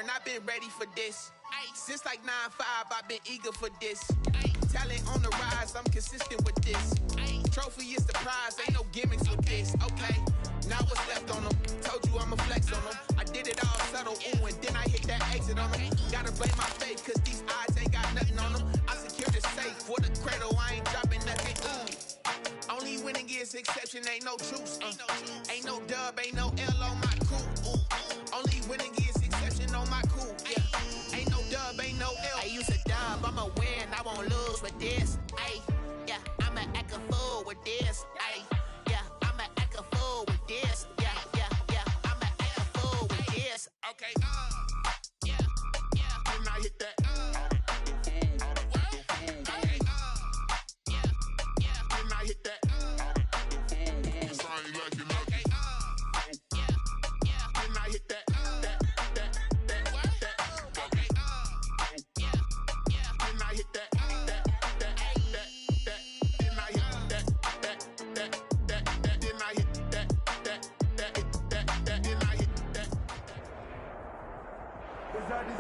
learn, I've been ready for this. Since like 9-5, I've been eager for this. Talent on the rise, I'm consistent with this. Trophy is the prize, ain't no gimmicks with this. Okay, now what's left on them? Told you I'ma flex on them. I did it all subtle, ooh, and then I hit that exit on them. Gotta blame my faith, cause these eyes ain't got nothing on them. I secured the safe for the cradle, I ain't dropping nothing, ooh. Only winning is exception, ain't no truce. Ain't no dub, ain't no L on my crew. Only winning is exception on my crew. Yeah, ain't no dub, ain't no L. I use a dub, I'ma win, I won't lose with this. Ay, yeah, I'ma act a fool with this. Ay, yeah, I'ma act a fool with this. Yeah, yeah, yeah, I'ma act a fool with this. Okay, yeah, yeah, and I hit that.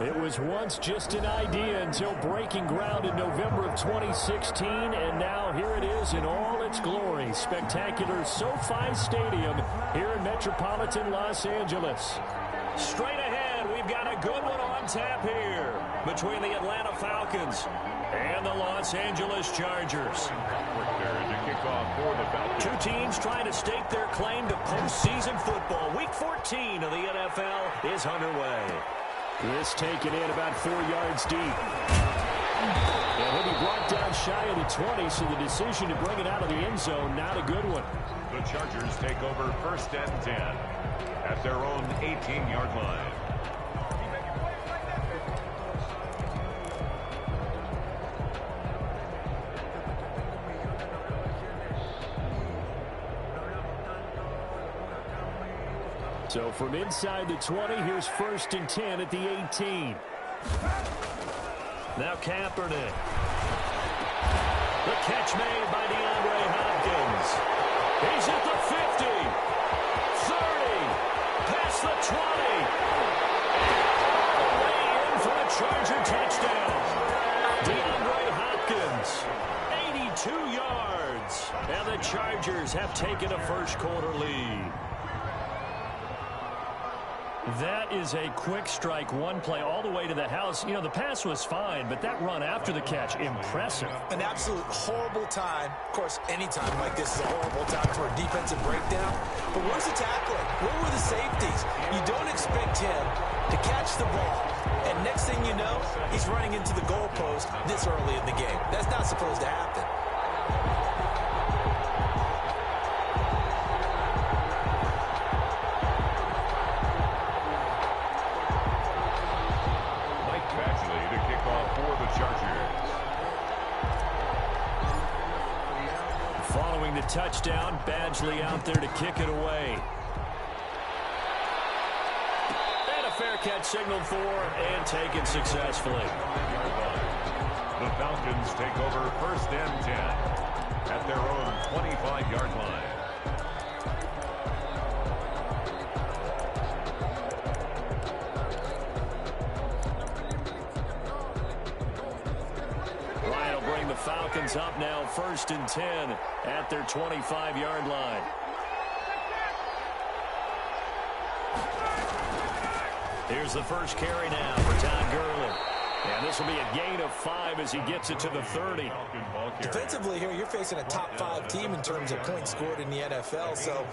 It was once just an idea until breaking ground in November of 2016, and now here it is in all its glory. Spectacular SoFi Stadium here in metropolitan Los Angeles. Straight ahead, we've got a good one on tap here between the Atlanta Falcons and the Los Angeles Chargers. Two teams trying to stake their claim to postseason football. Week 14 of the NFL is underway. This taken in about 4 yards deep. And he'll be brought down shy of the 20, so the decision to bring it out of the end zone, not a good one. The Chargers take over 1st and 10 at their own 18-yard line. So from inside the 20, here's 1st and 10 at the 18. Now Kaepernick. The catch made by DeAndre Hopkins. He's at the 50, 30, past the 20. All the way in for a Charger touchdown. DeAndre Hopkins, 82 yards. And the Chargers have taken a first-quarter lead. That is a quick strike, one play all the way to the house. You know, the pass was fine, but that run after the catch, impressive. An absolute horrible time. Of course, any time like this is a horrible time for a defensive breakdown. But where's the tackling? Where were the safeties? You don't expect him to catch the ball. And next thing you know, he's running into the goalpost this early in the game. That's not supposed to happen. Following the touchdown, Badgley out there to kick it away. And a fair catch signaled for and taken successfully. The Falcons take over 1st and 10 at their own 25-yard line. Falcons up now 1st and 10 at their 25-yard line. Here's the first carry now for Todd Gurley. And this will be a gain of 5 as he gets it to the 30. Defensively here, you're facing a top 5 team in terms of points scored in the NFL. So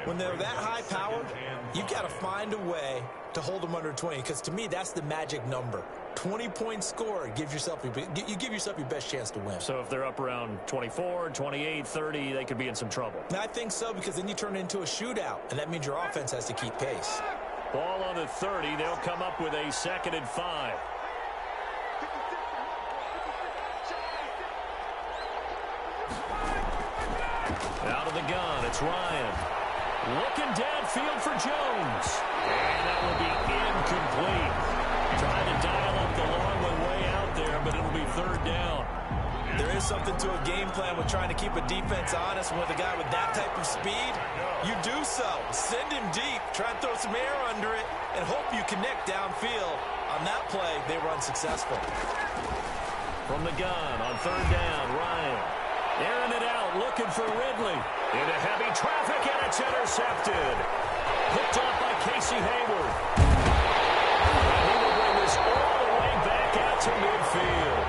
when they're that high powered, you've got to find a way to hold them under 20. Because to me, that's the magic number. 20 points scored, you give yourself your best chance to win. So if they're up around 24, 28, 30, they could be in some trouble. I think so, because then you turn it into a shootout, and that means your offense has to keep pace. Ball on the 30. They'll come up with a 2nd and 5. Out of the gun, it's Ryan. Looking downfield for Jones. And that will be incomplete. Trying to dial up the long one way out there, but it'll be 3rd down. There is something to a game plan with trying to keep a defense honest. With a guy with that type of speed, you do so. Send him deep, try and throw some air under it, and hope you connect downfield. On that play, they were unsuccessful. From the gun on third down, Ryan. Airing it out, looking for Ridley. Into heavy traffic, and it's intercepted. Picked off by Casey Hayward. And he will bring this all the way back out to midfield.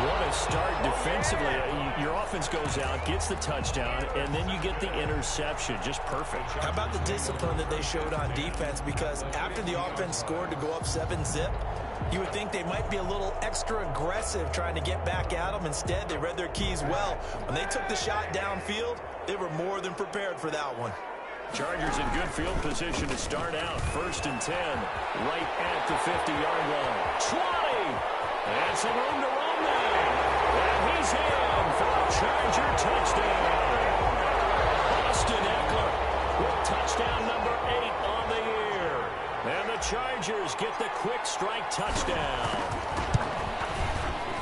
What a start defensively. Your offense goes out, gets the touchdown, and then you get the interception. Just perfect. How about the discipline that they showed on defense? Because after the offense scored to go up 7-zip, you would think they might be a little extra aggressive trying to get back at them. Instead, they read their keys well. When they took the shot downfield, they were more than prepared for that one. Chargers in good field position to start out. 1st and 10, right at the 50-yard line. 20! And some room to run there. And he's in for a Charger touchdown. Austin Eckler with touchdown number 8 on the year. And the Chargers get the quick strike touchdown.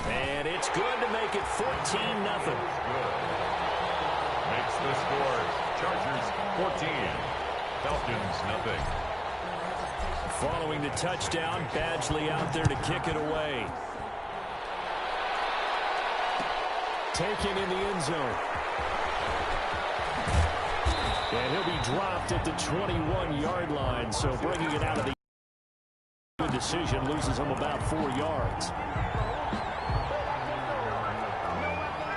And it's good to make it 14-0. Makes the score Chargers 14, Falcons nothing. Following the touchdown, Badgley out there to kick it away. Taken in the end zone. And he'll be dropped at the 21-yard line, so bringing it out of the good decision, loses him about 4 yards.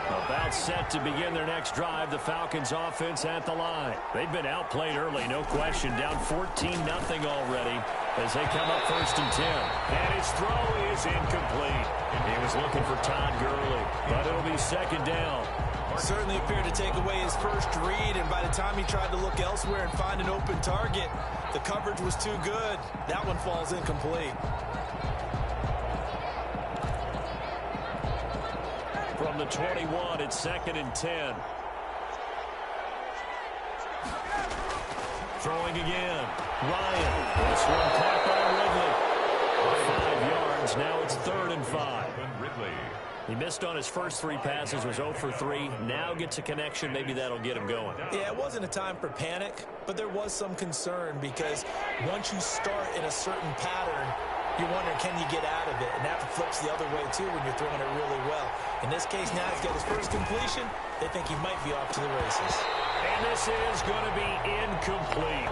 About set to begin their next drive, the Falcons offense at the line. They've been outplayed early, no question. Down 14-0 already as they come up 1st and 10. And his throw is incomplete. He was looking for Todd Gurley, but it'll be 2nd down. Certainly appeared to take away his first read, and by the time he tried to look elsewhere and find an open target, the coverage was too good. That one falls incomplete. From the 21, it's 2nd and 10. Throwing again. Ryan. This one caught by Ridley. 5 yards. Now it's 3rd and 5. Ridley. He missed on his first 3 passes, was 0 for 3. Now gets a connection. Maybe that'll get him going. Yeah, it wasn't a time for panic, but there was some concern because once you start in a certain pattern, you wonder, can you get out of it? And that flips the other way, too, when you're throwing it really well. In this case, now he's got his first completion. They think he might be off to the races. And this is going to be incomplete.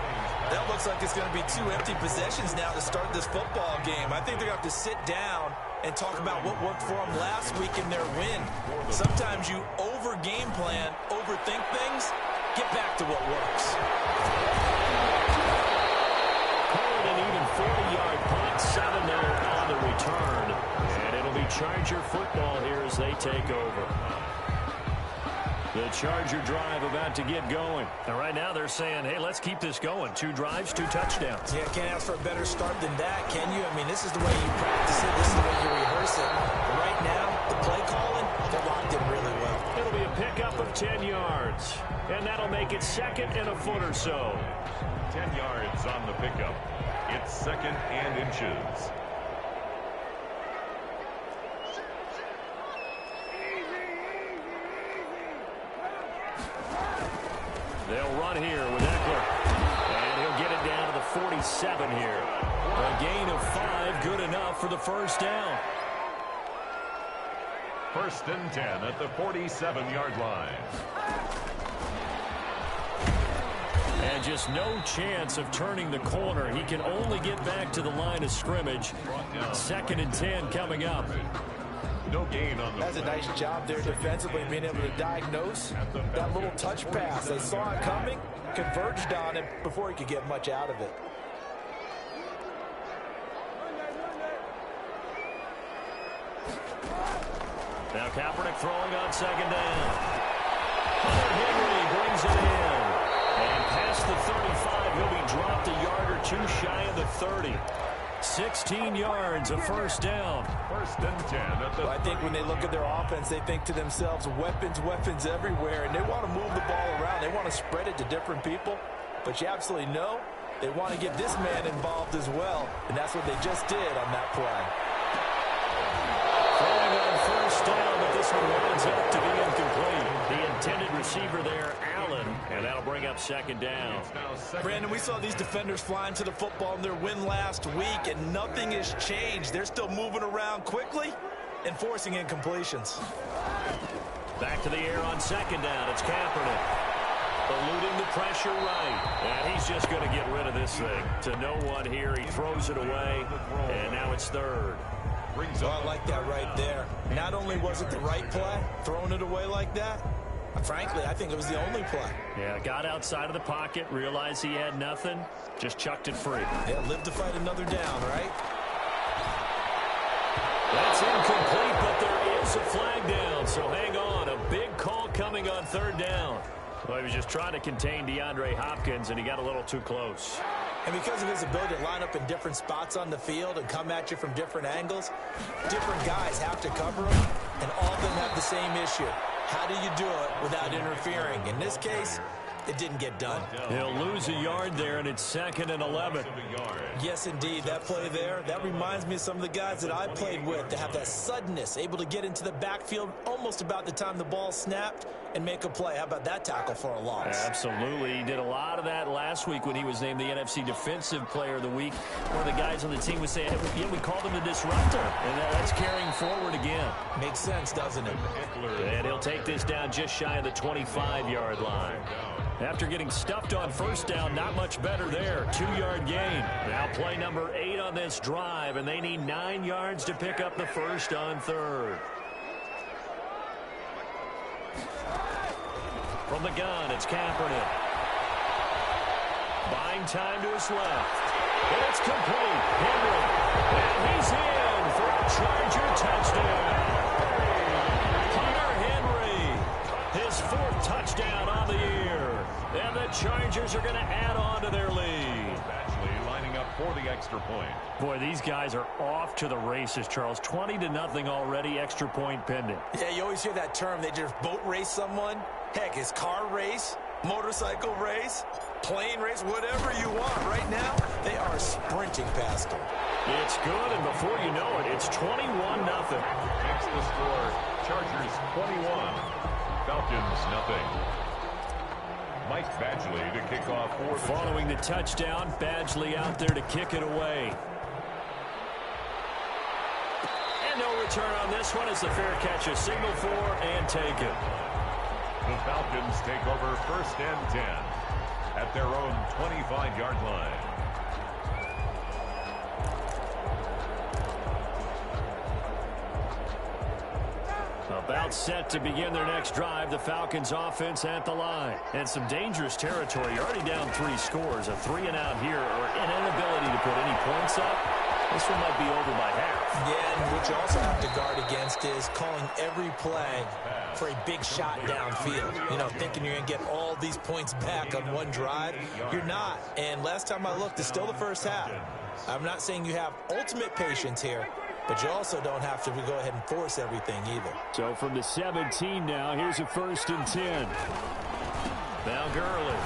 That looks like it's going to be 2 empty possessions now to start this football game. I think they're going to have to sit down and talk about what worked for them last week in their win. Sometimes you over-game plan, overthink things. Get back to what works. Called an even 40-yard punt, 7-0 on the return. And it'll be Charger football here as they take over. The Charger drive about to get going. And right now they're saying, hey, let's keep this going. 2 drives, 2 touchdowns. Yeah, can't ask for a better start than that, can you? I mean, this is the way you practice it. This is the way you rehearse it. But right now, the play calling, they're locked in really well. It'll be a pickup of 10 yards. And that'll make it 2nd and a foot or so. 10 yards on the pickup. It's 2nd and inches. They'll run here with Eckler. And he'll get it down to the 47 here. A gain of 5, good enough for the 1st down. 1st and 10 at the 47-yard line. And just no chance of turning the corner. He can only get back to the line of scrimmage. 2nd and 10 coming up. No gain on the That's a nice job there defensively, being able to diagnose that little touch pass. They saw it coming, converged on it before he could get much out of it. Now Kaepernick throwing on 2nd down. Hunter Henry brings it in. And past the 35, he'll be dropped a yard or 2 shy of the 30. 16 yards, a 1st down. 1st and 10 at the Well, I think when they look at their offense, they think to themselves, weapons everywhere, and they want to move the ball around. They want to spread it to different people, but you absolutely know they want to get this man involved as well, and that's what they just did on that play. Throwing on first down, but this one winds up to be incomplete. The intended receiver there, Allen, and that'll bring up second down. Brandon, we saw these defenders flying to the football in their win last week, and nothing has changed. They're still moving around quickly and forcing incompletions. Back to the air on second down. It's Kaepernick. Eluding the pressure right. And he's just going to get rid of this thing. To no one here. He throws it away. And now it's third. Well, I like that right there. Not only was it the right play, throwing it away like that, frankly, I think it was the only play. Yeah, got outside of the pocket, realized he had nothing, just chucked it free. Yeah, live to fight another down, right? That's incomplete, but there is a flag down, so hang on. A big call coming on third down. Well, he was just trying to contain DeAndre Hopkins, and he got a little too close. And because of his ability to line up in different spots on the field and come at you from different angles, different guys have to cover him, and all of them have the same issue. How do you do it without interfering? In this case, it didn't get done. He'll lose a yard there, and it's 2nd and 11. Yes, indeed. That play there, that reminds me of some of the guys that I played with that have that suddenness, able to get into the backfield almost about the time the ball snapped and make a play. How about that tackle for a loss? Absolutely. He did a lot of that last week when he was named the NFC Defensive Player of the Week. One of the guys on the team was saying, hey, yeah, we called him the disruptor. And that's carrying forward again. Makes sense, doesn't it? And he'll take this down just shy of the 25-yard line. After getting stuffed on first down, not much better there. 2-yard gain. Now play number 8 on this drive, and they need 9 yards to pick up the first on third. From the gun, it's Kaepernick. Buying time to his left. And it's complete. Henry. And he's in for a Charger touchdown. Hunter Henry. His 4th touchdown on the year. And the Chargers are going to add on to their lead. Actually lining up for the extra point. Boy, these guys are off to the races, Charles. 20-0 already, extra point pending. Yeah, you always hear that term. They just boat race someone. Heck, it's car race, motorcycle race, plane race, whatever you want. Right now, they are sprinting past them. It's good, and before you know it, it's 21-0. Makes the score. Chargers 21. Falcons nothing. Mike Badgley to kick off for the Following the touchdown, Badgley out there to kick it away. And no return on this one as the fair catch is signaled for and taken. The Falcons take over 1st and 10 at their own 25-yard line. About set to begin their next drive, the Falcons offense at the line. And some dangerous territory. You're already down 3 scores. A 3-and-out here or an inability to put any points up. This one might be over by half. Yeah, and what you also have to guard against is calling every play for a big shot downfield. You know, thinking you're going to get all these points back on one drive. You're not. And last time I looked, it's still the first half. I'm not saying you have ultimate patience here, but you also don't have to go ahead and force everything either. So from the 17 now, here's a 1st and 10. Now Gurley.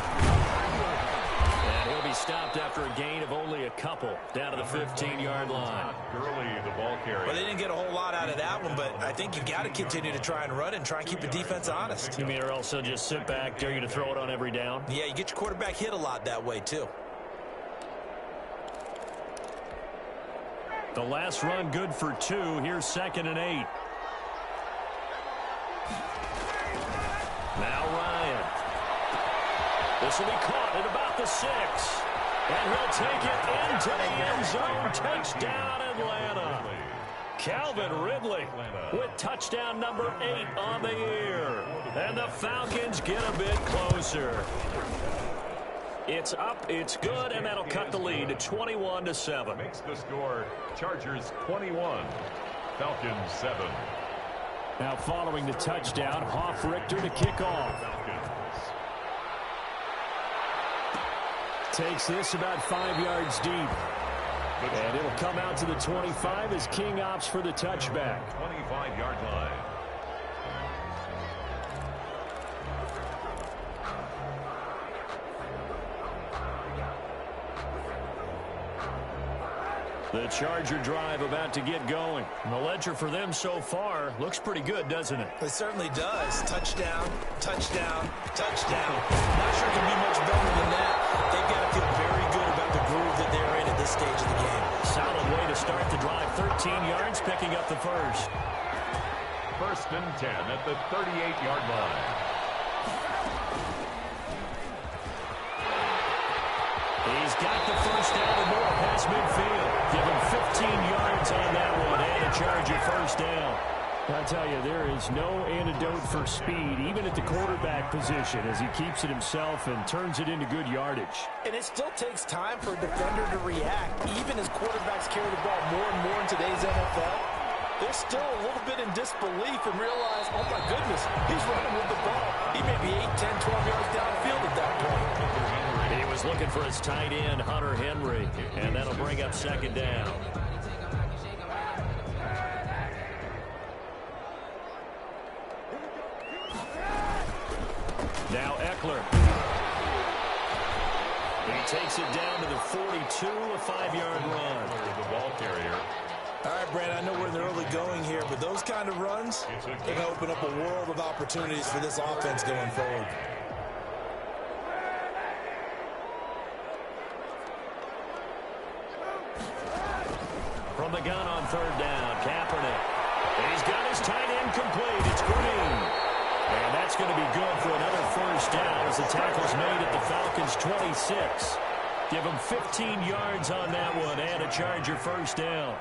And he'll be stopped after a gain of only a couple down to the 15-yard line. Gurley, the ball carrier. Well, they didn't get a whole lot out of that one, but I think you got to continue to try and run and try and keep the defense honest. You mean or else they'll just sit back, dare you to throw it on every down? Yeah, you get your quarterback hit a lot that way, too. The last run good for 2. Here's 2nd and 8. Now Ryan. This will be caught at about the 6. And he'll take it into the end zone. Touchdown, Atlanta. Calvin Ridley with touchdown number 8 on the year. And the Falcons get a bit closer. It's up, it's good, and that'll cut the lead to 21-7. Makes the score. Chargers 21. Falcons 7. Now following the touchdown, Hoff-Richter to kick off. Takes this about 5 yards deep. And it'll come out to the 25 as King opts for the touchback. 25-yard line. The Charger drive about to get going. And the ledger for them so far looks pretty good, doesn't it? It certainly does. Touchdown, touchdown, touchdown. Not sure it can be much better than that. They've got to feel very good about the groove that they're in at this stage of the game. Solid way to start the drive. 13 yards, picking up the first. First and 10 at the 38-yard line. He's got the first down and more past midfield. Give him 15 yards on that one and a Charger first down. I tell you, there is no antidote for speed, even at the quarterback position, as he keeps it himself and turns it into good yardage. And it still takes time for a defender to react. Even as quarterbacks carry the ball more and more in today's NFL, they're still a little bit in disbelief and realize, oh my goodness, he's running with the ball. He may be 8, 10, 12 yards downfield at that point. He was looking for his tight end, Hunter Henry, and that'll bring up second down. Now Eckler. He takes it down to the 42, a 5-yard run. The ball carrier. All right, Brad, I know we're in the early going here, but those kind of runs, they're going to open up a world of opportunities for this offense going forward. From the gun on third down, Kaepernick. He's got his tight end complete. It's Green. And that's going to be good for another first down as the tackle's made at the Falcons' 26. Give him 15 yards on that one and a Charger first down.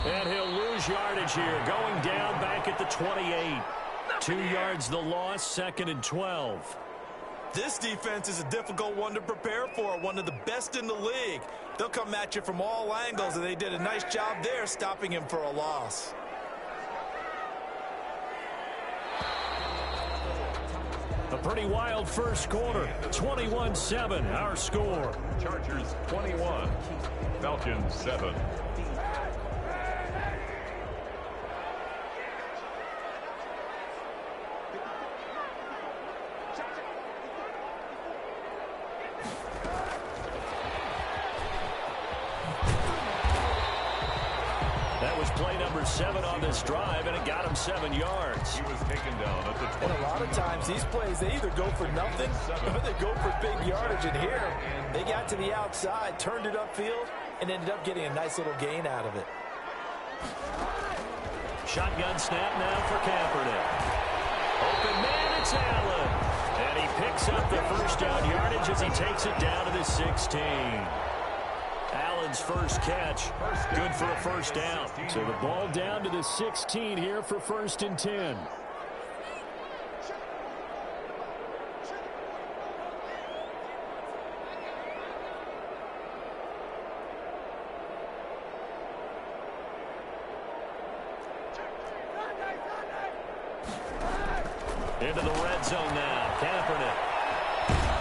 And he'll lose yardage here, going down back at the 28. 2 yards the loss, second and 12. This defense is a difficult one to prepare for, one of the best in the league. They'll come at you from all angles, and they did a nice job there stopping him for a loss. A pretty wild first quarter, 21-7, our score. Chargers 21, Falcons 7. That was play number 7 on this drive, and it got him 7 yards. He was taken down at the 20. And a lot of times these plays, they either go for nothing or they go for big yardage. And here, they got to the outside, turned it upfield, and ended up getting a nice little gain out of it. Shotgun snap now for Kaepernick. Open man, it's Allen. And he picks up the first down yardage as he takes it down to the 16. Allen's first catch, good for a first down. So the ball down to the 16 here for first and 10. Into the red zone now. Kaepernick.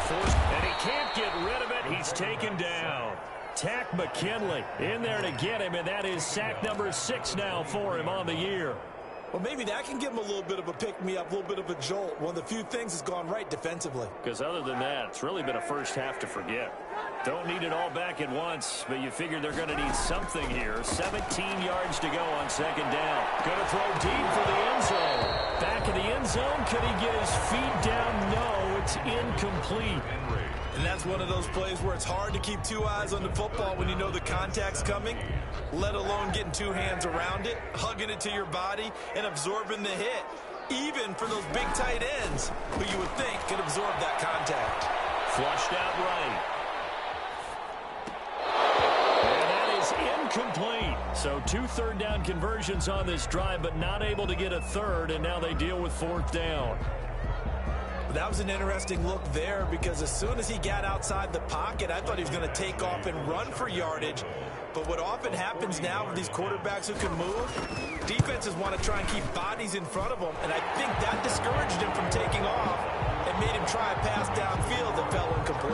Forced, and he can't get rid of it. He's taken down. Tack McKinley in there to get him, and that is sack number 6 now for him on the year. Well, maybe that can give him a little bit of a pick-me-up, a little bit of a jolt. One of the few things that's gone right defensively. Because other than that, it's really been a first half to forget. Don't need it all back at once, but you figure they're going to need something here. 17 yards to go on second down. Going to throw deep for the end zone. Back in the end zone, could he get his feet down? No, it's incomplete. And that's one of those plays where it's hard to keep two eyes on the football when you know the contact's coming, let alone getting two hands around it, hugging it to your body, and absorbing the hit, even for those big tight ends who you would think could absorb that contact. Flushed out right. And that is incomplete. So 2 third down conversions on this drive, but not able to get a third, and now they deal with fourth down. That was an interesting look there because as soon as he got outside the pocket, I thought he was going to take off and run for yardage. But what often happens now with these quarterbacks who can move, defenses want to try and keep bodies in front of them, and I think that discouraged him from taking off and made him try a pass downfield that fell incomplete.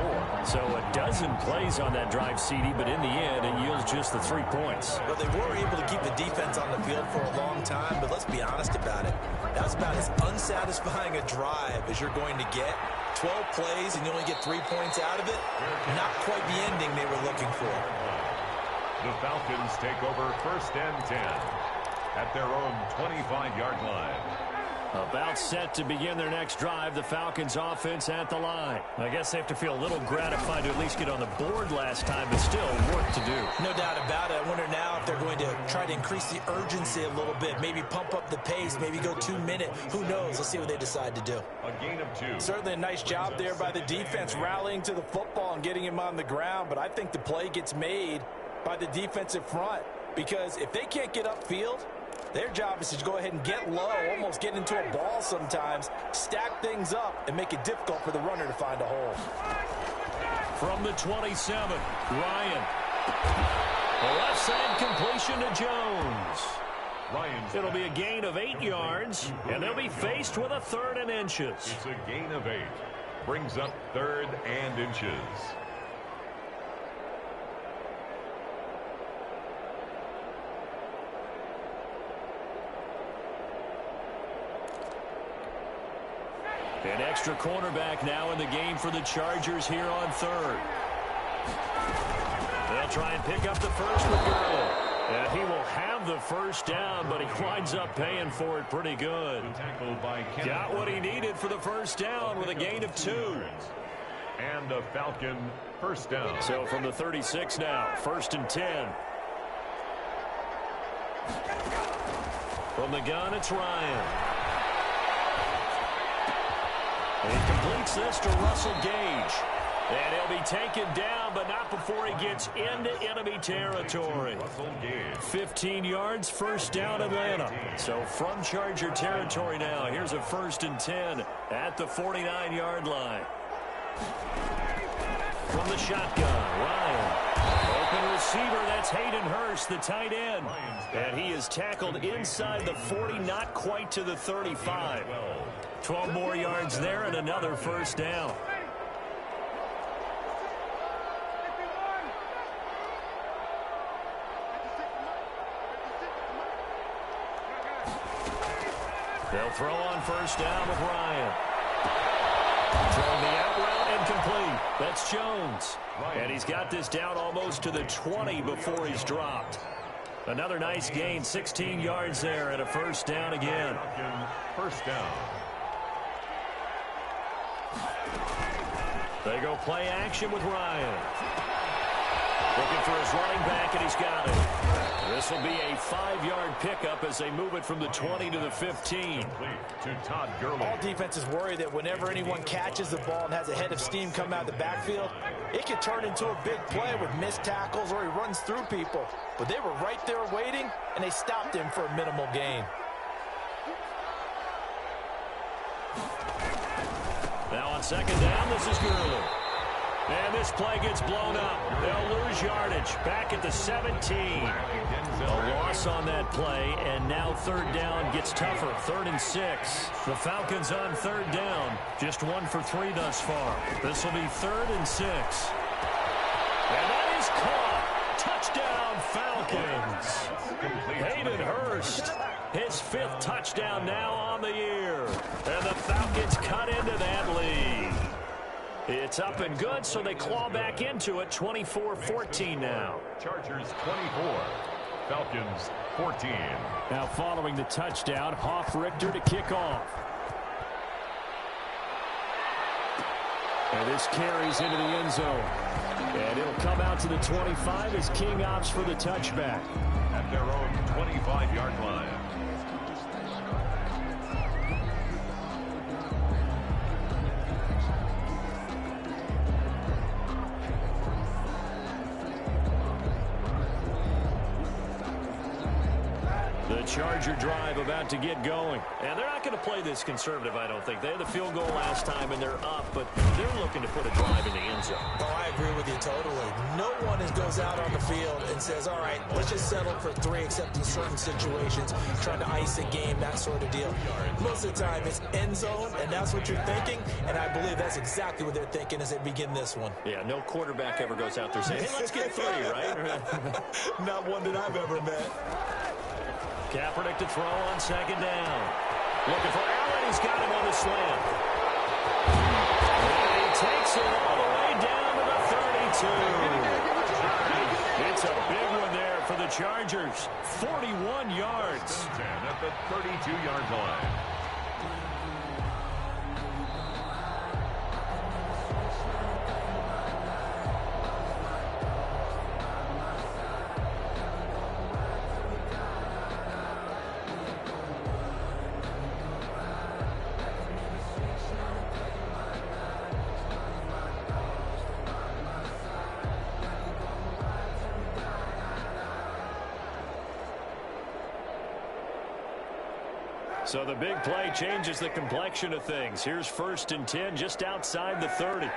24. So a dozen plays on that drive, CD, but in the end, it yields just the 3 points. Well, they were able to keep the defense on the field for a long time, but let's be honest about it. That was about as unsatisfying a drive as you're going to get. 12 plays and you only get 3 points out of it. Not quite the ending they were looking for. The Falcons take over 1st and 10 at their own 25-yard line. About set to begin their next drive, the Falcons offense at the line. I guess they have to feel a little gratified to at least get on the board last time, but still work to do. No doubt about it. I wonder now if they're going to try to increase the urgency a little bit, maybe pump up the pace, maybe go 2-minute. Who knows? Let's see what they decide to do. A gain of 2. Certainly a nice job there by the defense rallying to the football and getting him on the ground, but I think the play gets made by the defensive front because if they can't get upfield, their job is to go ahead and get low, almost get into a ball sometimes, stack things up, and make it difficult for the runner to find a hole. From the 27, Ryan. The left side completion to Jones. It'll be a gain of 8 yards, and they'll be faced with a 3rd and inches. It's a gain of 8. Brings up 3rd and inches. An extra cornerback now in the game for the Chargers here on 3rd. They'll try and pick up the first with Gurley. And he will have the first down, but he winds up paying for it pretty good. Got what he needed for the first down with a gain of 2. And a Falcon first down. So from the 36 now, 1st and 10. From the gun, it's Ryan. And he completes this to Russell Gage. And he'll be taken down, but not before he gets into enemy territory. 15 yards, first down, Atlanta. So from Charger territory now, here's a 1st and 10 at the 49-yard line. From the shotgun, Ryan. Open receiver, that's Hayden Hurst, the tight end. And he is tackled inside the 40, not quite to the 35. 12 more yards there and another first down. They'll throw on first down with Ryan. Throwing the out route and complete. That's Jones. And he's got this down almost to the 20 before he's dropped. Another nice gain, 16 yards there and a first down again. First down. They go play action with Ryan. Looking for his running back, and he's got it. This will be a 5-yard pickup as they move it from the 20 to the 15. To Todd Gurley. All defenses worry that whenever anyone catches the ball and has a head of steam come out of the backfield, it could turn into a big play with missed tackles or he runs through people. But they were right there waiting, and they stopped him for a minimal gain. Now on second down, this is Gurley. And this play gets blown up. They'll lose yardage back at the 17. A loss on that play, and now 3rd down gets tougher. 3rd and 6. The Falcons on 3rd down. Just 1 for 3 thus far. This will be 3rd and 6. And that is caught. Touchdown, Falcons. Hayden Hurst. His 5th touchdown now on the year. And the Falcons cut into that lead. It's up and good, so they claw back into it. 24-14 now. Chargers 24. Falcons 14. Now following the touchdown, Hoff-Richter to kick off. And this carries into the end zone. And it'll come out to the 25 as King opts for the touchback. At their own 25-yard line. The Charger drive about to get going. And they're not going to play this conservative, I don't think. They had the field goal last time, and they're up, but they're looking to put a drive in the end zone. Oh, I agree with you totally. No one goes out on the field and says, all right, let's just settle for 3, except in certain situations, trying to ice a game, that sort of deal. Most of the time, it's end zone, and that's what you're thinking, and I believe that's exactly what they're thinking as they begin this one. Yeah, no quarterback ever goes out there saying, hey, let's get 3, right? Not one that I've ever met. Kaepernick to throw on second down. Looking for Allen. He's got him on the slant. And he takes it all the way down to the 32. It's a big one there for the Chargers. 41 yards. At the 32-yard line. So the big play changes the complexion of things. Here's 1st and 10 just outside the 30.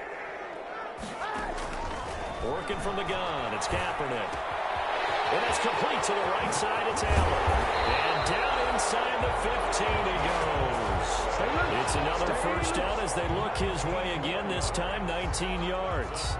Working from the gun. It's Kaepernick. And it's complete to the right side. It's Allen. And down inside the 15 he goes. It's another first down as they look his way again, this time 19 yards.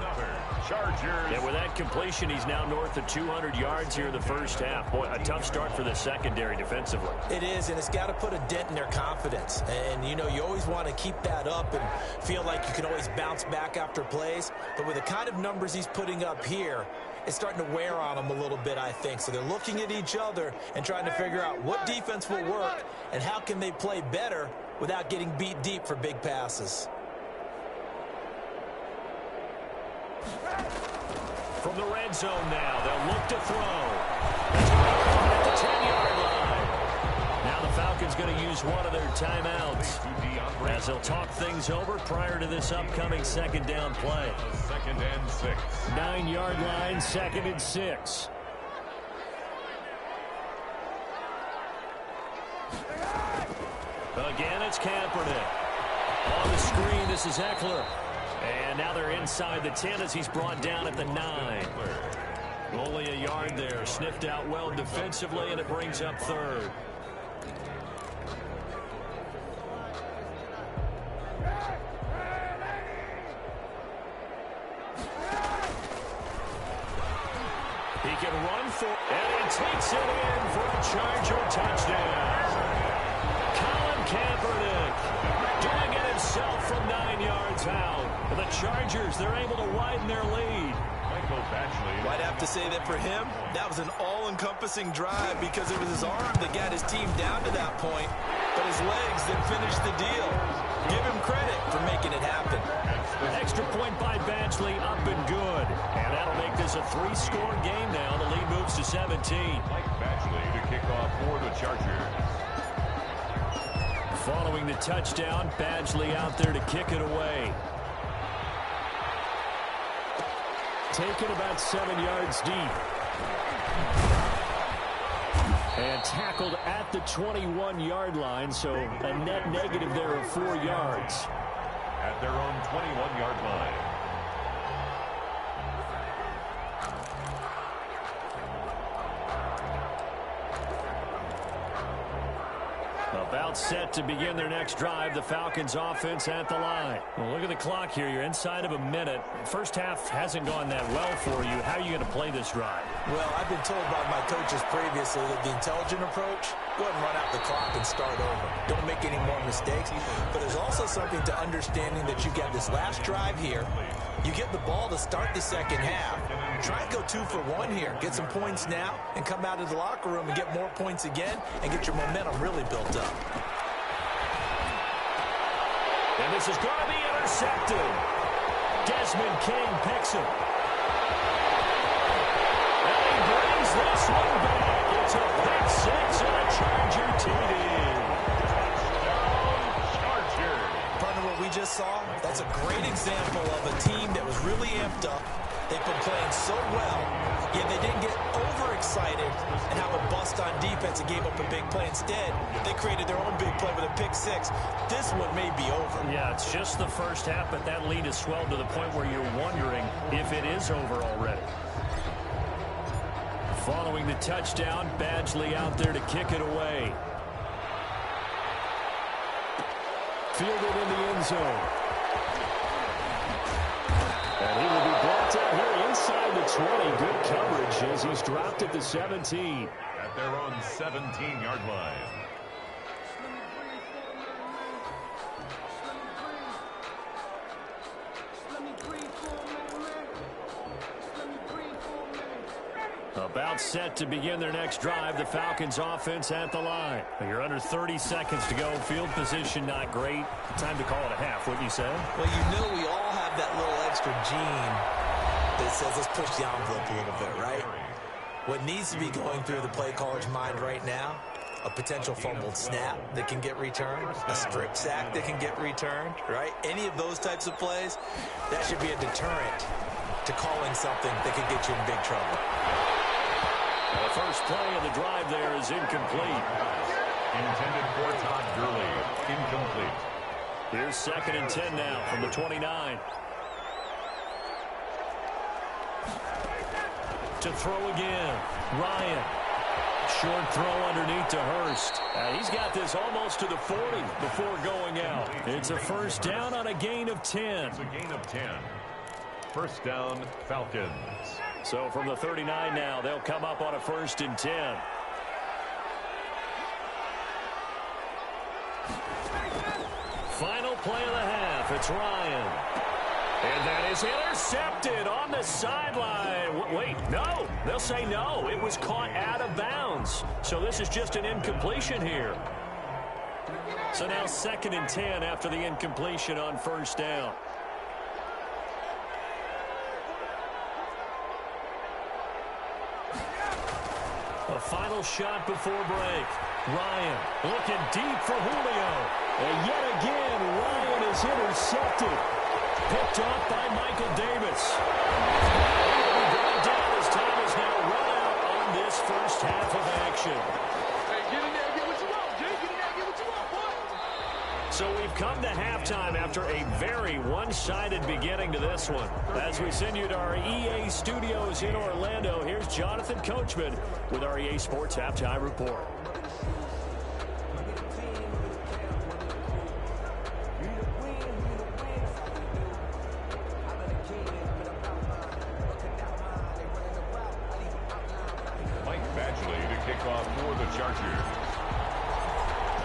Chargers. And with that completion, he's now north of 200 yards here in the first half. Boy, a tough start for the secondary defensively. It is, and it's got to put a dent in their confidence. And, you know, you always want to keep that up and feel like you can always bounce back after plays. But with the kind of numbers he's putting up here, it's starting to wear on them a little bit, I think. So they're looking at each other and trying to figure out what defense will work and how can they play better without getting beat deep for big passes. From the red zone now, they'll look to throw. At the 10-yard line. Now the Falcons going to use one of their timeouts as they'll talk things over prior to this upcoming second down play. 2nd and 6. 9-yard line, 2nd and 6. Again, it's Kaepernick. On the screen, this is Eckler. And now they're inside the 10 as he's brought down at the 9. Only a yard there. Sniffed out well defensively, and it brings up 3rd. He can run for it, and he takes it in for a Charger touchdown. Colin Kaepernick doing it himself from 9 yards out. The Chargers, they're able to widen their lead. I'd have to say that for him, that was an all-encompassing drive because it was his arm that got his team down to that point, but his legs that finished the deal. Give him credit for making it happen. An extra point by Badgley, up and good. And that'll make this a 3-score game now. The lead moves to 17. Mike Badgley to kick off for the Chargers. Following the touchdown, Badgley out there to kick it away. Taken about 7 yards deep. And tackled at the 21-yard line, so a net negative there of 4 yards. At their own 21-yard line. About set to begin their next drive. The Falcons offense at the line. Well, look at the clock here. You're inside of a minute. First half hasn't gone that well for you. How are you going to play this drive? Well, I've been told by my coaches previously that the intelligent approach, go ahead and run out the clock and start over. Don't make any more mistakes. But there's also something to understanding that you get this last drive here. You get the ball to start the second half. Try and go 2 for 1 here. Get some points now and come out of the locker room and get more points again and get your momentum really built up. And this is going to be intercepted. Desmond King picks him. And he brings this one back. It's a pick 6 and a Charger TD. Partner, what we just saw, that's a great example of a team that was really amped up. They've been playing so well, yet they didn't get overexcited short-sighted and have a bust on defense and gave up a big play. Instead, they created their own big play with a pick six. This one may be over. Yeah, it's just the first half, but that lead has swelled to the point where you're wondering if it is over already. Following the touchdown, Badgley out there to kick it away. Fielded in the end zone. And he will be brought down here inside the 20. Good coverage as he's dropped at the 17. At their own 17-yard line. About set to begin their next drive. The Falcons offense at the line. You're under 30 seconds to go. Field position not great. Time to call it a half, wouldn't you say? Well, you know we all have that little extra gene that says let's push the envelope a little bit, right? What needs to be going through the play caller's mind right now, a potential fumbled snap that can get returned, a strip sack that can get returned, right? Any of those types of plays, that should be a deterrent to calling something that could get you in big trouble. The first play of the drive there is incomplete. Intended for Todd Gurley. Incomplete. Here's 2nd and 10 now from the 29. To throw again. Ryan. Short throw underneath to Hurst. He's got this almost to the 40 before going out. It's a first down on a gain of 10. It's a gain of 10. First down, Falcons. So from the 39 now, they'll come up on a 1st and 10. Final play of the half. It's Ryan. And that is intercepted on the sideline. Wait, no. They'll say no. It was caught out of bounds. So this is just an incompletion here. So now 2nd and 10 after the incompletion on 1st down. A final shot before break. Ryan looking deep for Julio. And yet again, Ryan is intercepted. Picked off by Michael Davis. He will be brought down as time is now run out on this first half of action. Hey, get in there and get what you want, Jay. Get in there and get what you want, boy. So we've come to halftime after a very one-sided beginning to this one. As we send you to our EA studios in Orlando, here's Jonathan Coachman with our EA Sports Halftime Report.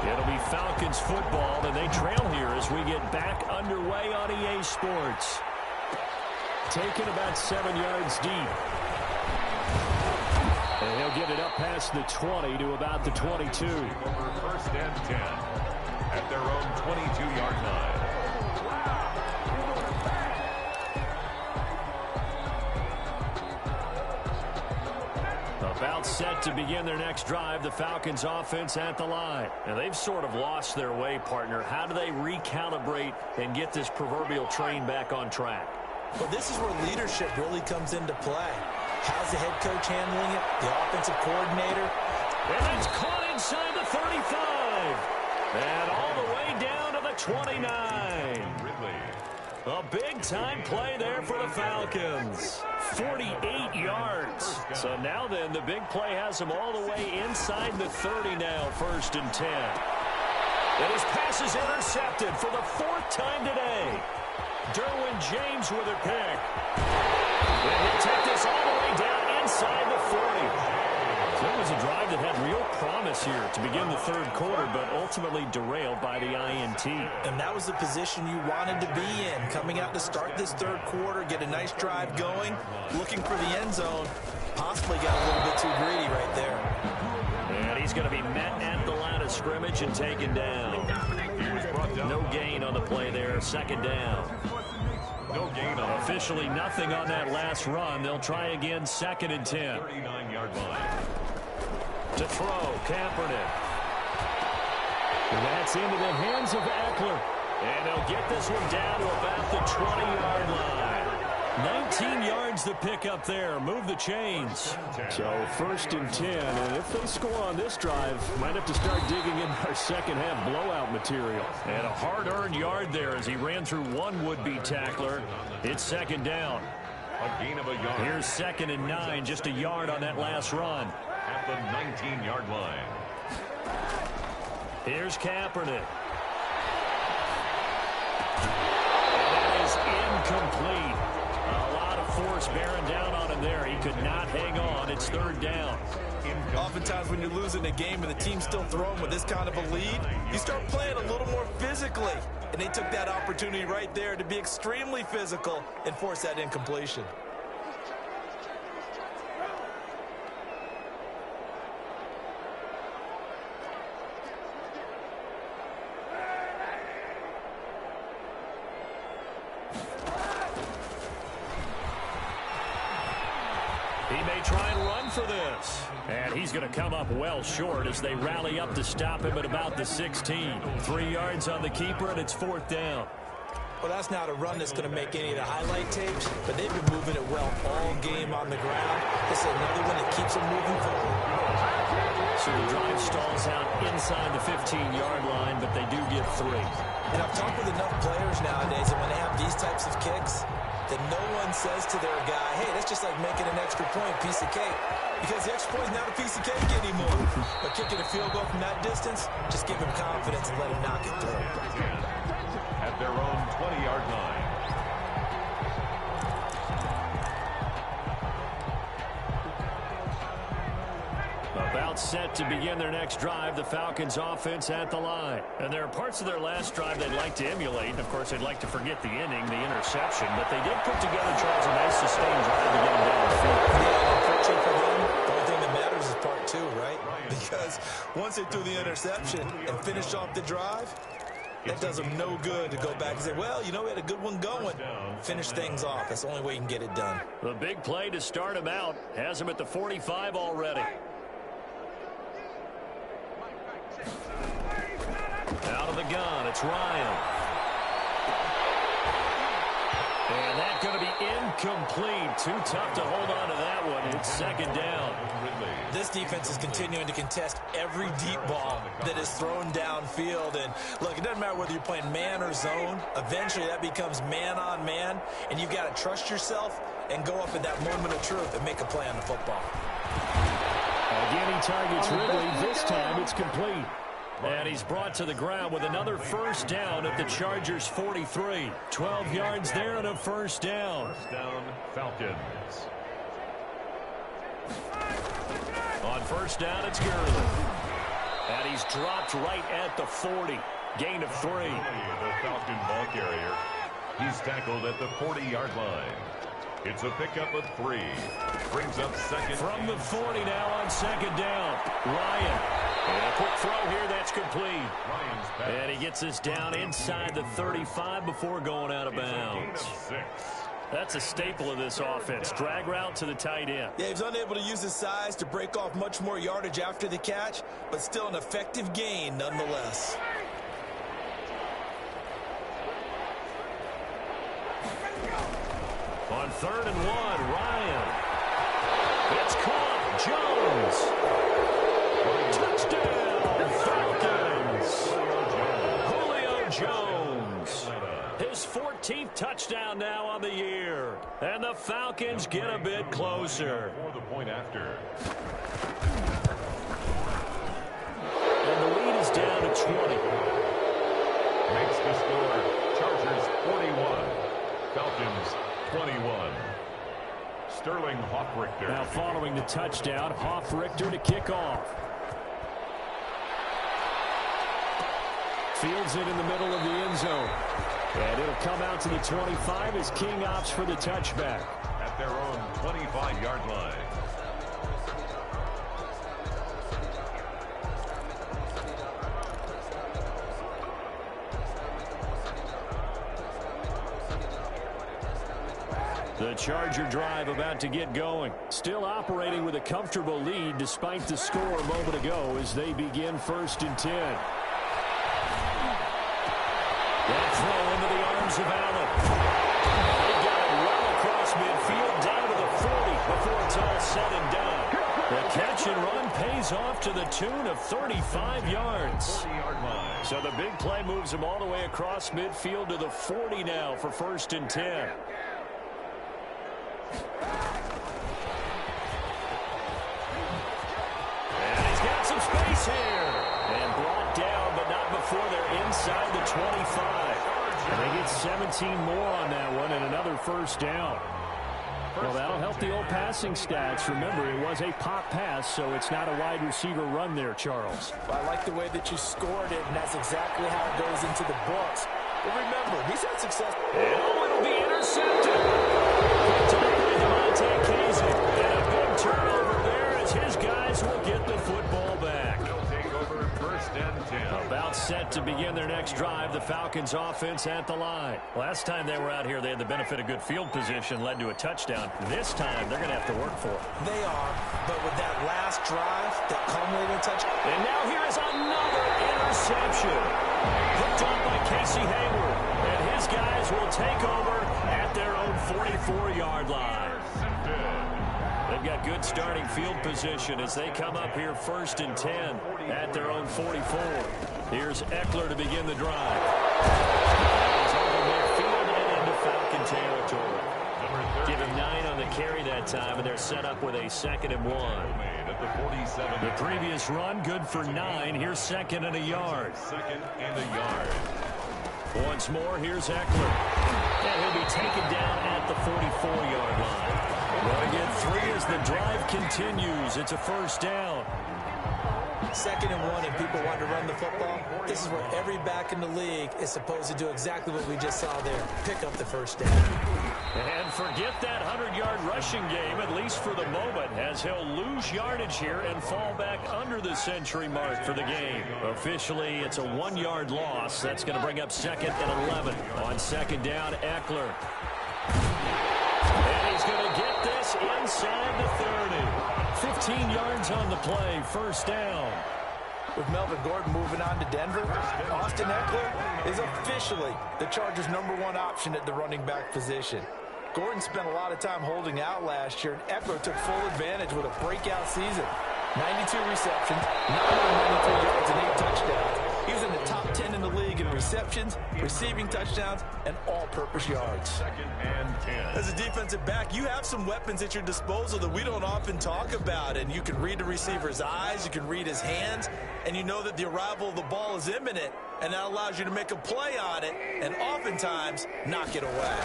It'll be Falcons football, and they trail here as we get back underway on EA Sports. Taken about 7 yards deep. And he'll get it up past the 20 to about the 22. Over 1st and 10 at their own 22-yard line. About set to begin their next drive, the Falcons offense at the line. And they've sort of lost their way, partner. How do they recalibrate and get this proverbial train back on track? Well, this is where leadership really comes into play. How's the head coach handling it? The offensive coordinator? And that's caught inside the 35. And all the way down to the 29. Ridley. A big-time play there for the Falcons. 48 yards. So now then, the big play has them all the way inside the 30 now, 1st and 10. And his pass is intercepted for the 4th time today. Derwin James with a pick. And he'll take this all the way down inside the 40. So it was a drive that had real promise here to begin the 3rd quarter, but ultimately derailed by the INT. And that was the position you wanted to be in. Coming out to start this 3rd quarter, get a nice drive going, looking for the end zone. Possibly got a little bit too greedy right there. And he's going to be met at the line of scrimmage and taken down. No gain on the play there, 2nd down. No gain on officially nothing on that last run. They'll try again, 2nd and 10. 39-yard line. To throw, Kaepernick. And that's into the hands of Eckler. And they'll get this one down to about the 20-yard line. 19 yards to pick up there. Move the chains. So 1st and 10. And if they score on this drive, might have to start digging in our second half blowout material. And a hard-earned yard there as he ran through one would-be tackler. It's 2nd down. A gain of a yard. Here's 2nd and 9. Just a yard on that last run. At the 19-yard line. Here's Kaepernick. And that is incomplete. A lot of force bearing down on him there. He could not hang on. It's 3rd down. Oftentimes when you're losing a game and the team's still throwing with this kind of a lead, you start playing a little more physically. And they took that opportunity right there to be extremely physical and force that incompletion. He may try and run for this. And he's going to come up well short as they rally up to stop him at about the 16. 3 yards on the keeper, and it's 4th down. Well, that's not a run that's going to make any of the highlight tapes, but they've been moving it well all game on the ground. This is another one that keeps them moving forward. So the drive stalls out inside the 15-yard line, but they do get 3. And I've talked with enough players nowadays that when they have these types of kicks, that no one says to their guy, hey, that's just like making an extra point, piece of cake. Because the extra point is not a piece of cake anymore. But kicking a field goal from that distance, just give him confidence and let him knock it through. At their own 20-yard line. About set to begin their next drive, the Falcons offense at the line. And there are parts of their last drive they'd like to emulate. And, of course, they'd like to forget the inning, the interception. But they did put together, Charles, a nice sustained drive to get them down the field. Yeah, unfortunately for them, the only thing that matters is part 2, right? Because once they threw the interception and finished off the drive, that does them no good to go back and say, well, you know, we had a good one going. Finish things off. That's the only way you can get it done. The big play to start him out has him at the 45 already. Out of the gun, it's Ryan. And that's going to be incomplete. Too tough to hold on to that one. It's 2nd down. This defense is continuing to contest every deep ball that is thrown downfield. And, look, it doesn't matter whether you're playing man or zone. Eventually, that becomes man-on-man. And you've got to trust yourself and go up at that moment of truth and make a play on the football. Again, he targets Ridley. This time, it's complete. And he's brought to the ground with another 1st down at the Chargers' 43. 12 yards there and a 1st down. 1st down, Falcons. On 1st down, it's Gurley. And he's dropped right at the 40. Gain of 3. The Falcon ball carrier. He's tackled at the 40-yard line. It's a pickup of 3. Brings up 2nd. From the 40 now on 2nd down. Ryan. And a quick throw here, that's complete. And he gets us down inside the 35 before going out of bounds. That's a staple of this offense. Drag route to the tight end. Yeah, he's unable to use his size to break off much more yardage after the catch, but still an effective gain nonetheless. On 3rd and 1, Ryan. It's caught. Jones. Touchdown, Falcons. Julio Jones. His 14th touchdown now on the year. And the Falcons get a bit closer. For the point after. And the lead is down to 20. Makes the score. Chargers 41. Falcons 21. Sterling Hoffrichter. Now following the touchdown, Hoffrichter to kick off. Fields it in the middle of the end zone. And it'll come out to the 25 as King opts for the touchback. At their own 25-yard line. The Charger drive about to get going. Still operating with a comfortable lead despite the score a moment ago as they begin 1st and 10. That throw into the arms of Allen. He got it well across said and done. The catch and run pays off to the tune of 35 yards. So the big play moves him all the way across midfield to the 40 now for 1st and 10. And he's got some space here. And brought down, but not before they're inside the 25. And they get 17 more on that one and another 1st down. Well, that'll help the old passing stats. Remember, it was a pop pass, so it's not a wide receiver run there, Charles. Well, I like the way that you scored it, and that's exactly how it goes into the books. But remember, he's had success. And it'll be intercepted. Picked up by Demonte Casey. And a big turnover there as his guys will get the football back. They'll take over 1st and 10. About set to begin their next drive, the Falcons offense at the line. Last time they were out here, they had the benefit of good field position, led to a touchdown. This time, they're going to have to work for it. They are, but with that last drive, that culminating touchdown. And now here is another interception. Picked up by Casey Hayward. And his guys will take over at their own 44-yard line. They've got good starting field position as they come up here 1st and 10 at their own 44. Here's Eckler to begin the drive. He's over midfield and into Falcon territory. Give him 9 on the carry that time, and they're set up with a 2nd and 1. The previous run, good for 9. Here's 2nd and a yard. 2nd and a yard. Once more, here's Eckler. And he'll be taken down at the 44-yard line. Going to get 3 as the drive continues. It's a 1st down. 2nd and 1 and people want to run the football. This is where every back in the league is supposed to do exactly what we just saw there. Pick up the 1st down. And forget that 100-yard rushing game, at least for the moment, as he'll lose yardage here and fall back under the century mark for the game. Officially, it's a 1-yard loss. That's going to bring up 2nd and 11. On 2nd down, Eckler. And he's going to get this inside the 30. 15 yards on the play, 1st down. With Melvin Gordon moving on to Denver, Austin Eckler is officially the Chargers' #1 option at the running back position. Gordon spent a lot of time holding out last year, and Eckler took full advantage with a breakout season. 92 receptions, 993 yards, and 8 touchdowns. He was in the top 10 in the league in receptions, receiving touchdowns, and all-purpose yards. 2nd and 10. As a defensive back, you have some weapons at your disposal that we don't often talk about, and you can read the receiver's eyes, you can read his hands, and you know that the arrival of the ball is imminent, and that allows you to make a play on it, and oftentimes knock it away.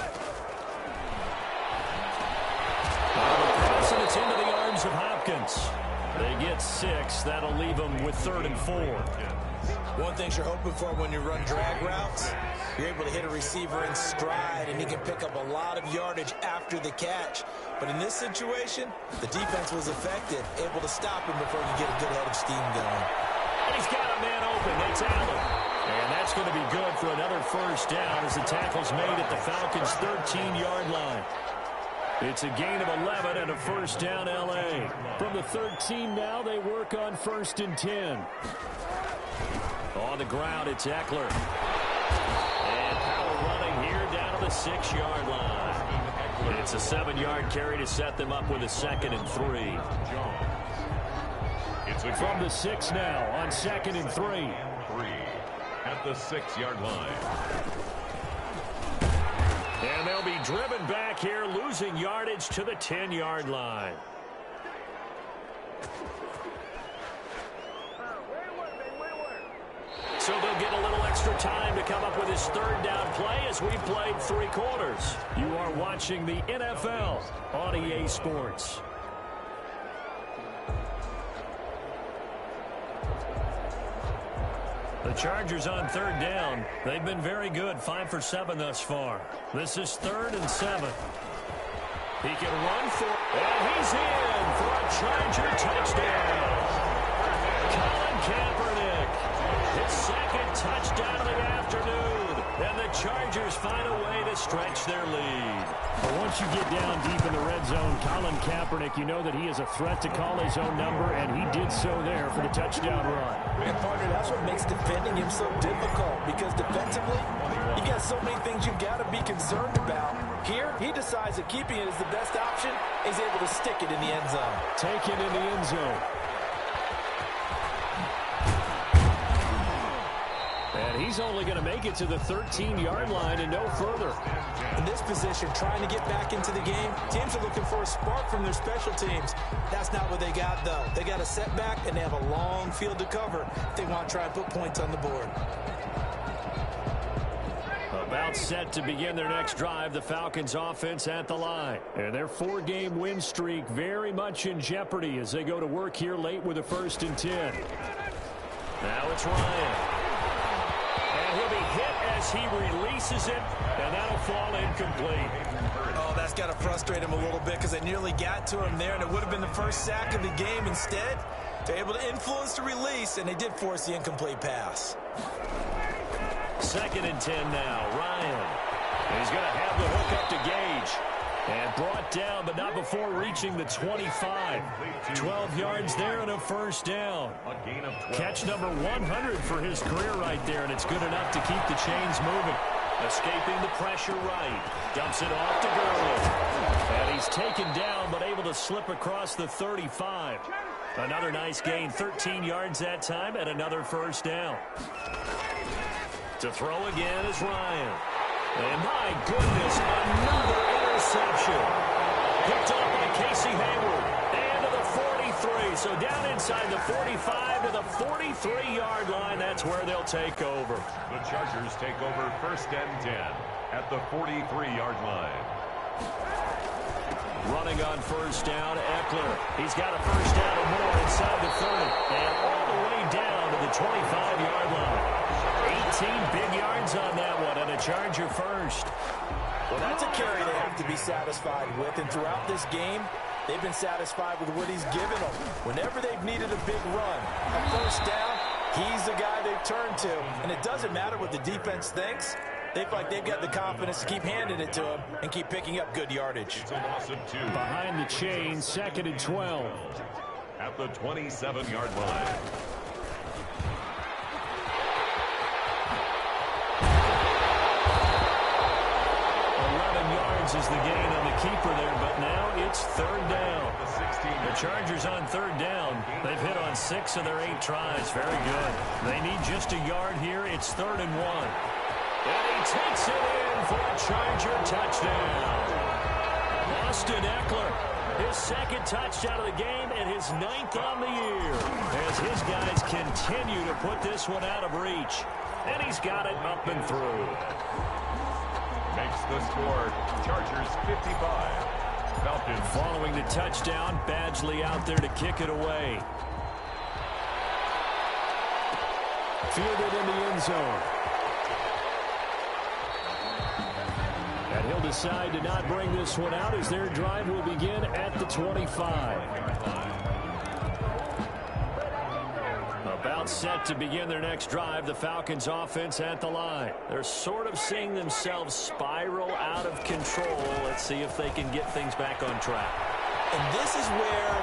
And it's into the arms of Hopkins. They get 6. That'll leave them with 3rd and 4. One thing you're hoping for when you run drag routes, you're able to hit a receiver in stride, and he can pick up a lot of yardage after the catch. But in this situation, the defense was effective, able to stop him before you get a good head of steam going. And he's got a man open. That's Allen. And that's going to be good for another 1st down as the tackle's made at the Falcons' 13-yard line. It's a gain of 11 and a 1st down, L.A. From the 13 now, they work on 1st and 10. On the ground, it's Eckler. And power running here down to the 6-yard line. It's a 7-yard carry to set them up with a 2nd and 3. It's from the 6 now on 2nd and 3. 3 at the 6-yard line. And they'll be driven back here, losing yardage to the 10-yard line. So they'll get a little extra time to come up with his 3rd down play as we played 3 quarters. You are watching the NFL on EA Sports. The Chargers on 3rd down. They've been very good, 5 for 7 thus far. This is 3rd and 7. He can run for, and he's in for a Charger touchdown. Colin Kaepernick, his 2nd touchdown of the afternoon. And the Chargers find a way to stretch their lead. But once you get down deep in the red zone, Colin Kaepernick, you know that he is a threat to call his own number, and he did so there for the touchdown run. And partner, that's what makes defending him so difficult, because defensively, you got so many things you've got to be concerned about. Here, he decides that keeping it is the best option. He's able to stick it in the end zone. Take it in the end zone. And he's only going to make it to the 13-yard line and no further. In this position, trying to get back into the game, teams are looking for a spark from their special teams. That's not what they got, though. They got a setback, and they have a long field to cover if they want to try and put points on the board. About set to begin their next drive, the Falcons offense at the line. And their 4-game win streak very much in jeopardy as they go to work here late with a 1st and 10. Now it's Ryan. And he'll be hit as he releases it, and that'll fall incomplete. Oh, that's got to frustrate him a little bit because they nearly got to him there, and it would have been the first sack of the game. Instead, they're able to influence the release, and they did force the incomplete pass. 2nd and 10 now. Ryan. He's going to have the hook up to Gage. And brought down, but not before reaching the 25. 12 yards there and a 1st down. Catch number 100 for his career right there, and it's good enough to keep the chains moving. Escaping the pressure right. Dumps it off to Gurley. And he's taken down, but able to slip across the 35. Another nice gain, 13 yards that time, and another 1st down. To throw again is Ryan. And my goodness, another interception. Picked up by Casey Hayward. And to the 43. So down inside the 45 to the 43-yard line. That's where they'll take over. The Chargers take over 1st and 10 at the 43-yard line. Running on 1st down, Eckler. He's got a 1st down or more inside the 30. And all the way down to the 25-yard line. 18 big yards on that one, and a Charger 1st. Well, that's a carry they have to be satisfied with, and throughout this game, they've been satisfied with what he's given them. Whenever they've needed a big run, a 1st down, he's the guy they've turned to. And it doesn't matter what the defense thinks. They feel like they've got the confidence to keep handing it to him and keep picking up good yardage. It's a loss of 2. Behind the chain, 2nd and 12. At the 27-yard line. 11 yards is the gain on the keeper there, but now it's 3rd down. The Chargers on 3rd down. They've hit on 6 of their 8 tries. Very good. They need just a yard here. It's 3rd and 1. And he takes it in for a Charger touchdown. Austin Eckler, his 2nd touchdown of the game and his 9th on the year. As his guys continue to put this one out of reach. And he's got it up and through. Makes the score Chargers 55. Falcons. Following the touchdown, Badgley out there to kick it away. Fielded in the end zone. And he'll decide to not bring this one out as their drive will begin at the 25. About set to begin their next drive, the Falcons offense at the line. They're sort of seeing themselves spiral out of control. Let's see if they can get things back on track. And this is where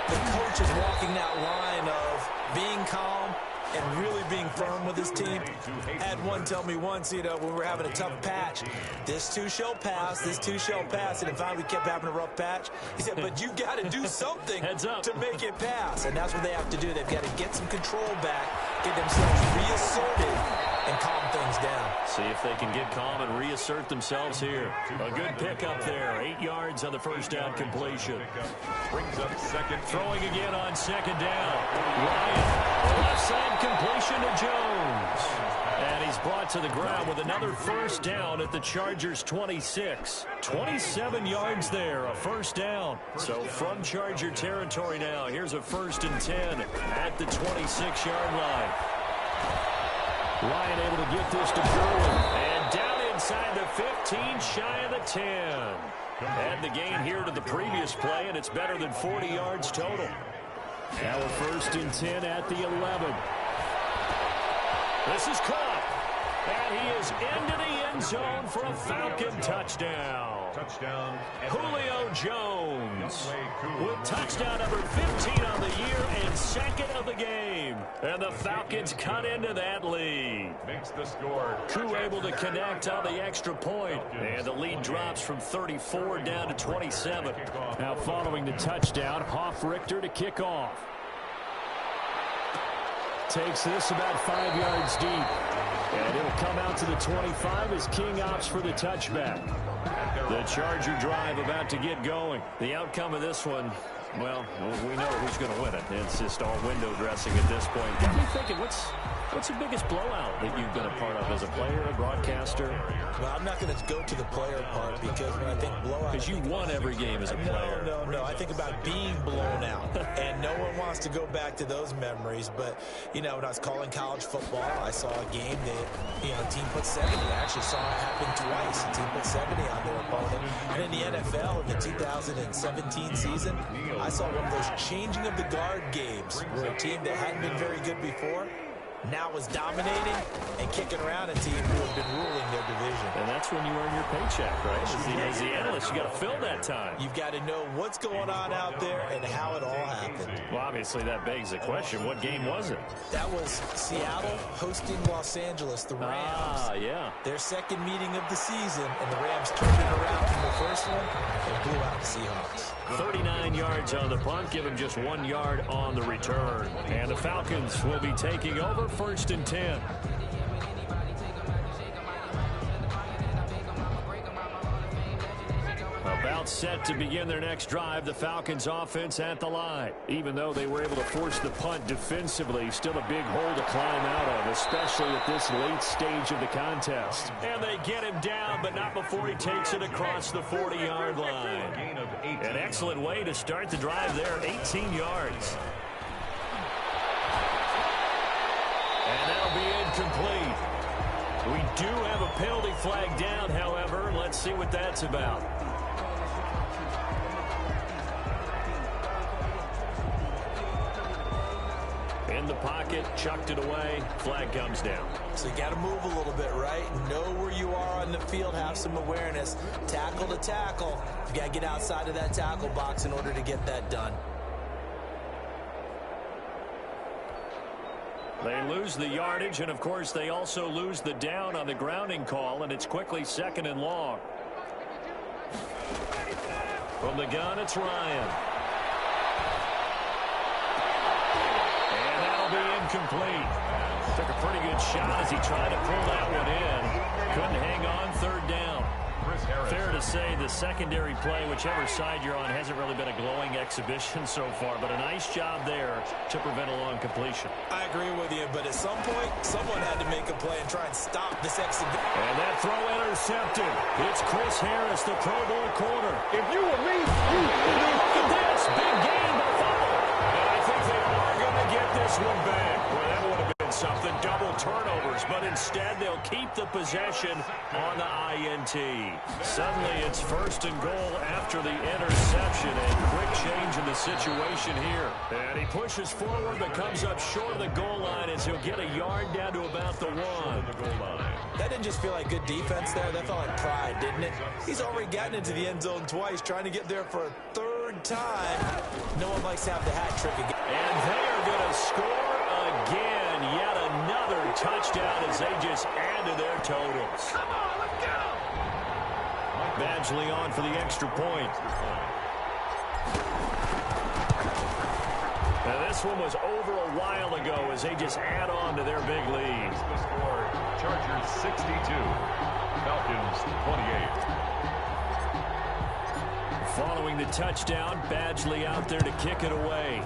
the coach is walking that line of being calm and really being firm with his team. Had one tell me once, when we were having a tough patch, this too shall pass, this too shall pass. And in fact, we kept having a rough patch. He said, but you got to do something to make it pass. And that's what they have to do. They've got to get some control back, get themselves reasserted, and calm things down. See if they can get calm and reassert themselves here. A good pickup there. 8 yards on the 1st down completion. Brings up 2nd. Throwing again on 2nd down. Ryan. Left side completion to Jones. And he's brought to the ground with another 1st down at the Chargers 26. 27 yards there, a 1st down. So from Charger territory now, here's a 1st and 10 at the 26-yard line. Ryan able to get this to Gurley. And down inside the 15, shy of the 10. And the gain here to the previous play, and it's better than 40 yards total. Now a 1st and 10 at the 11. This is caught. And he is into the end zone for a Falcon touchdown. Touchdown. Julio Jones with touchdown number 15 on the year and 2nd of the game. And the Falcons cut into that lead. makes the score. Crew able to connect on the extra point. And the lead drops from 34 down to 27. Now following the touchdown, Richter to kick off. Takes this about 5 yards deep. And it'll come out to the 25 as King opts for the touchback. The Charger drive about to get going. The outcome of this one, well, we know who's going to win it. It's just all window dressing at this point. Got me thinking, what's the biggest blowout that you've been a part of as a player, a broadcaster? Well, I'm not going to go to the player part because when I think blowout... Because you won every game as a player. No. I think about being blown out. And no one wants to go back to those memories. But, you know, when I was calling college football, I saw a game that, you know, a team put 70. I actually saw it happen twice. A team put 70 on their opponent. And in the NFL, in the 2017 season, I saw one of those changing of the guard games where a team that hadn't been very good before now was dominating and kicking around a team who had been ruling their division. And that's when you earn your paycheck, right? As the analyst, you got to fill that time. You've got to know what's going on out there and how it all happened. Well, obviously that begs the question, what game was it? That was Seattle hosting Los Angeles, the Rams. Yeah. Their second meeting of the season, and the Rams turned it around from the first one and blew out the Seahawks. 39 yards on the punt, give him just 1 yard on the return. And the Falcons will be taking over 1st and 10. About set to begin their next drive, the Falcons offense at the line. Even though they were able to force the punt defensively, still a big hole to climb out of, especially at this late stage of the contest. And they get him down, but not before he takes it across the 40-yard line. An excellent way to start the drive there, 18 yards. And that'll be incomplete. We do have a penalty flag down, however. Let's see what that's about. In the pocket, chucked it away, flag comes down. So you got to move a little bit, right? Know where you are on the field, have some awareness. Tackle to tackle. You got to get outside of that tackle box in order to get that done. They lose the yardage, and of course they also lose the down on the grounding call, and it's quickly 2nd and long. From the gun, it's Ryan. And that'll be incomplete. Took a pretty good shot as he tried to pull that one in. Couldn't hang on, 3rd down. Fair to say the secondary play, whichever side you're on, hasn't really been a glowing exhibition so far, but a nice job there to prevent a long completion. I agree with you, but at some point, someone had to make a play and try and stop this exhibition. And that throw intercepted. It's Chris Harris, the Pro Bowl corner. If you were me, you look at this. Big game, but fumble. And I think they are going to get this one back. Well, that would have been something. Double turnovers, but instead they'll keep the possession on the INT. Suddenly it's 1st and goal after the interception. A quick change in the situation here. And he pushes forward but comes up short of the goal line as he'll get a yard down to about the 1. That didn't just feel like good defense there. That felt like pride, didn't it? He's already gotten into the end zone twice, trying to get there for a 3rd time. No one likes to have the hat trick again. And they are going to score again. Yet another touchdown as they just add to their totals. Come on, let's go! Badgley on for the extra point. Now this one was over a while ago as they just add on to their big lead. The score, Chargers 62, Falcons 28. Following the touchdown, Badgley out there to kick it away.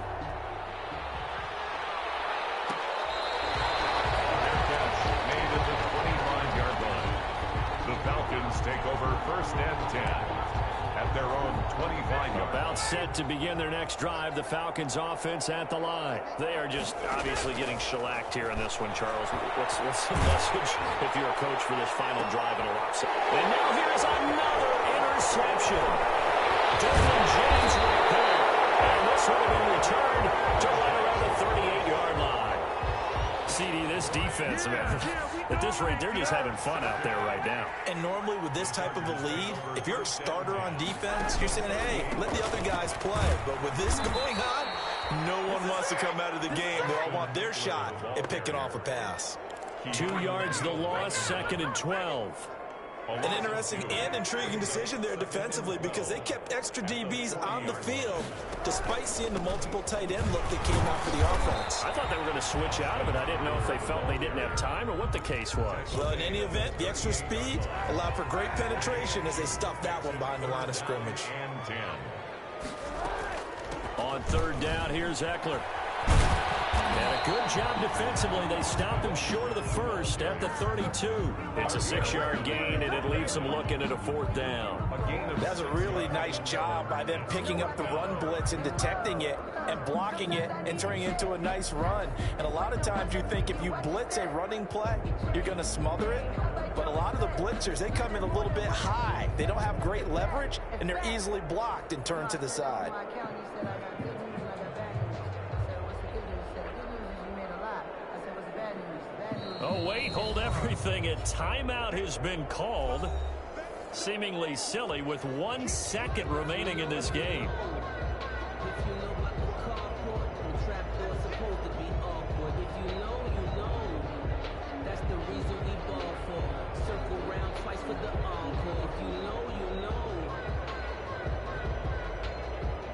Take over 1st and 10 at their own 25-yard. About set to begin their next drive, the Falcons offense at the line. They are just obviously getting shellacked here in this one, Charles. What's the message if you're a coach for this final drive in a lopsided? And now here's another interception. Derwin James right there. And this would have been returned to right around the 38-yard line. CD, this defense, man, at this rate, they're just having fun out there right now. And normally with this type of a lead, if you're a starter on defense, you're saying, hey, let the other guys play. But with this going on, no one wants to come out of the game. They all want their shot at picking off a pass. 2 yards the loss, 2nd and 12. An interesting and intriguing decision there defensively because they kept extra DBs on the field despite seeing the multiple tight end look that came out for the offense. I thought they were going to switch out of it. I didn't know if they felt they didn't have time or what the case was. Well, in any event, the extra speed allowed for great penetration as they stuffed that one behind the line of scrimmage. And 10. On 3rd down, here's Eckler. And a good job defensively. They stopped him short of the first at the 32. It's a 6-yard gain, and it leaves them looking at a 4th down. That's a really nice job by them picking up the run blitz and detecting it and blocking it and turning it into a nice run. And a lot of times you think if you blitz a running play, you're going to smother it. But a lot of the blitzers, they come in a little bit high. They don't have great leverage, and they're easily blocked and turned to the side. Oh, wait, hold everything. A timeout has been called. Seemingly silly with 1 second remaining in this game.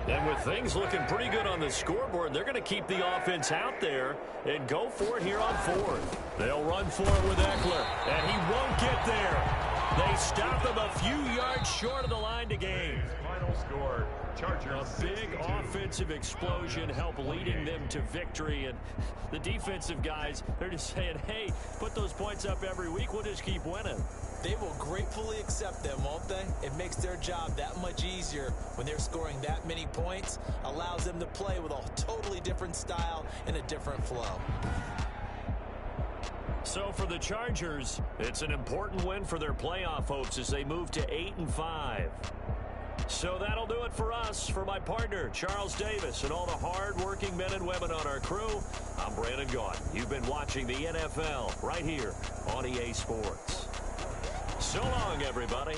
And with things looking pretty good on the scoreboard, they're going to keep the offense out there and go for it here on 4th. They'll run for it with Eckler, and he won't get there. They stop him a few yards short of the line to gain. Final score, Chargers. A big offensive explosion helped leading them to victory. And the defensive guys, they're just saying, hey, put those points up every week. We'll just keep winning. They will gratefully accept them, won't they? It makes their job that much easier when they're scoring that many points. Allows them to play with a totally different style and a different flow. So for the Chargers, it's an important win for their playoff hopes as they move to 8-5. So that'll do it for us. For my partner, Charles Davis, and all the hard-working men and women on our crew, I'm Brandon Gaudin. You've been watching the NFL right here on EA Sports. So long, everybody.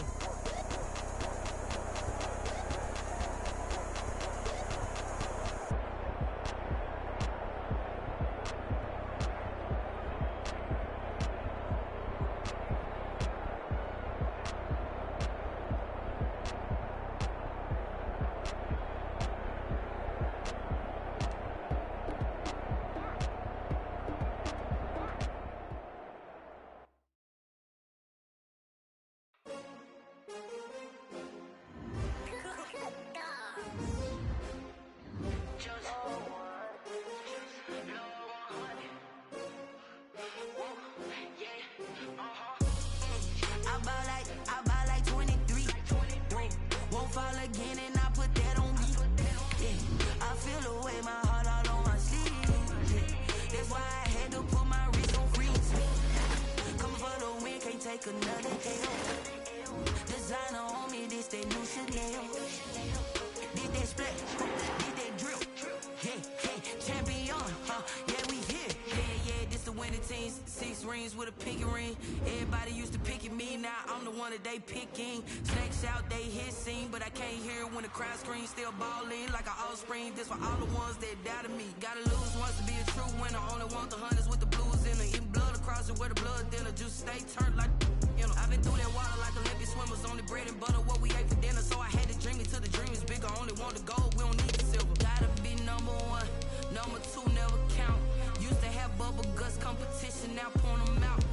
Another L. Designer on me, this they new Chanel. Did they split? Did they drill? Yeah, champion, yeah, we here. Yeah, this the winning teams. 6 rings with a pinky ring. Everybody used to pick at me, now I'm the one that they picking. Snakes out, they hit scene, but I can't hear it when the crowd screams. Still balling like an offspring. This for all the ones that doubted me. Gotta lose once to be a true winner. Only want the hunters with the blues in it. Eating blood across it where the blood dinner. Just stay turned like, you know. I've been through that water like Olympic swimmers. Only bread and butter, what we ate for dinner. So I had to dream it till the dream is bigger. Only want the gold, we don't need the silver. Gotta be number 1, number 2 never count. Used to have bubble guts competition, now point them out.